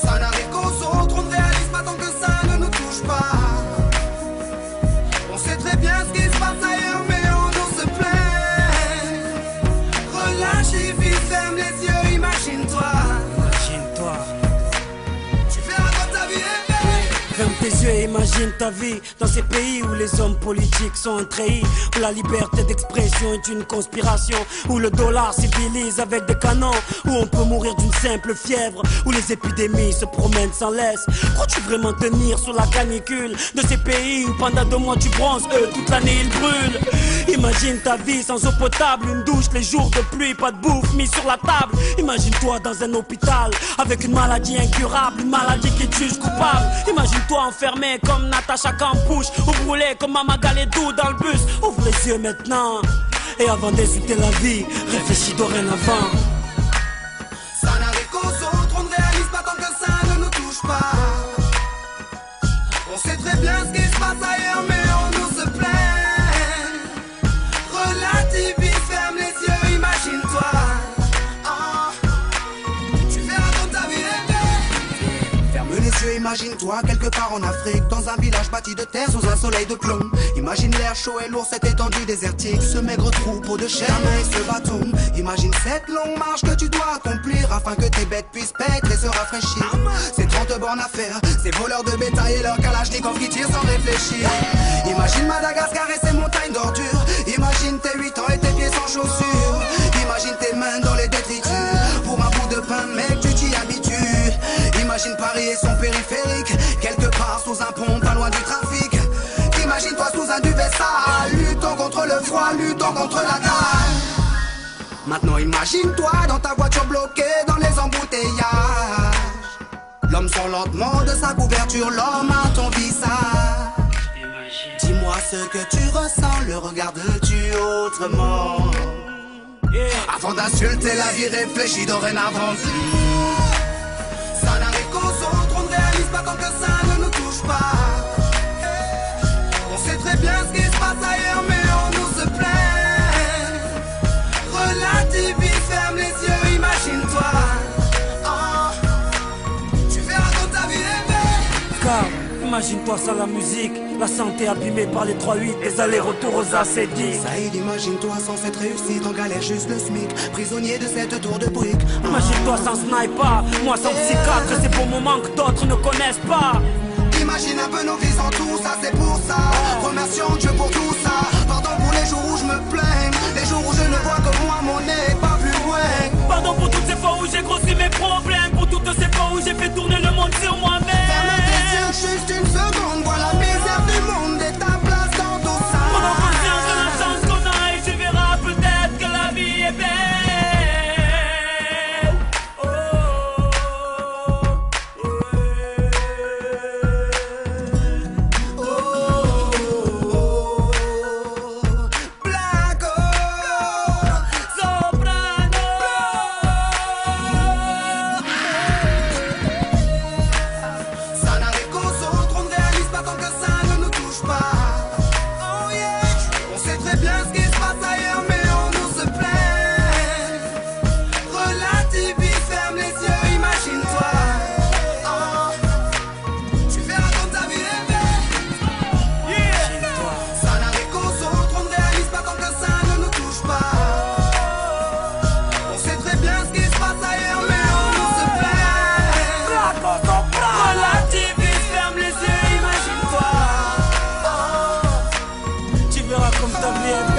Ça n'arrive qu'aux autres, on ne réalise pas tant que ça ne nous touche pas. On sait très bien ce qui se passe ailleurs, mais on nous se plaint. Relâche et vis, ferme les yeux, imagine-toi. Tu verras quand ta vie est belle. Ferme tes yeux et imagine ta vie dans ces pays où les hommes politiques sont trahis, où la liberté d'expression est une conspiration, où le dollar civilise avec des canons, où on peut mourir d'une simple fièvre, où les épidémies se promènent sans laisse. Crois-tu vraiment tenir sous la canicule de ces pays où pendant 2 mois tu bronzes, eux toute l'année ils brûlent? Imagine ta vie sans eau potable, une douche les jours de pluie, pas de bouffe mise sur la table. Imagine-toi dans un hôpital avec une maladie incurable, une maladie qui te juge coupable. Imagine-toi enfermé comme Natacha Campouche, ou brûlé comme Mama Galedou dans le bus. Ouvre les yeux maintenant, et avant d'insulter la vie, réfléchis dorénavant. Ça n'arrive qu'aux autres, on ne réalise pas tant que ça ne nous touche pas. On sait très bien ce qui se passe ailleurs, mais on nous se plaint. Relativise, ferme les yeux, imagine-toi. Tu verras quand ta vie est belle. Ferme les yeux, imagine-toi quelque part en Afrique, dans un village bâti de terre sous un soleil de plomb. Imagine l'air chaud et lourd, cette étendue désertique, ce maigre troupeau de chair et ce bâton. Imagine cette longue marche que tu dois accomplir afin que tes bêtes puissent paître et se rafraîchir. Ces 30 bornes à faire, ces voleurs de bétail et leurs kalachnikovs qui tirent sans réfléchir. Imagine Madagascar et ses montagnes d'ordures. Imagine tes 8 ans et tes pieds sans chaussures. Imagine tes mains dans les détritus. Pour un bout de pain, mec, tu t'y habitues. Imagine Paris et son périphérique, quelque part sous un pont, pas loin du trafic. Imagine-toi sous un duvet sale, luttant contre le froid, luttant contre la dalle. Maintenant imagine-toi dans ta voiture bloquée dans les embouteillages. L'homme sort lentement de sa couverture, l'homme à ton visage. Dis-moi ce que tu ressens, le regardes-tu autrement? Avant d'insulter la vie, réfléchis dorénavant. Ça n'arrive qu'aux autres, on ne réalise pas tant que ça ne nous touche pas. On sait très bien ce qui se passe ailleurs, mais on nous se plaint. Relativise, ferme les yeux, imagine-toi. Tu verras quand ta vie est belle. Car imagine-toi sans la musique, la santé abîmée par les 3-8, les allers-retours aux AC10. Saïd, imagine-toi sans cette réussite, en galère juste le SMIC, prisonnier de cette tour de briques. Imagine-toi sans sniper, moi sans psychiatre, ces beaux moments que d'autres ne connaissent pas. Imagine un peu nos vies sans tout ça, c'est pour ça. Remercions Dieu pour tout ça. Pardon pour les jours où je me plains, les jours où je ne vois que moi, mon nez pas plus loin. Pardon pour toutes ces fois où j'ai grossi mes problèmes, pour toutes ces fois où j'ai fait tourner le monde sur moi-même. Ferme tes yeux juste une seconde, vois la misère du monde et ta place dans tout ça. Prends conscience de la chance qu'on a et tu verras peut-être que la vie est belle. Comme ta vie est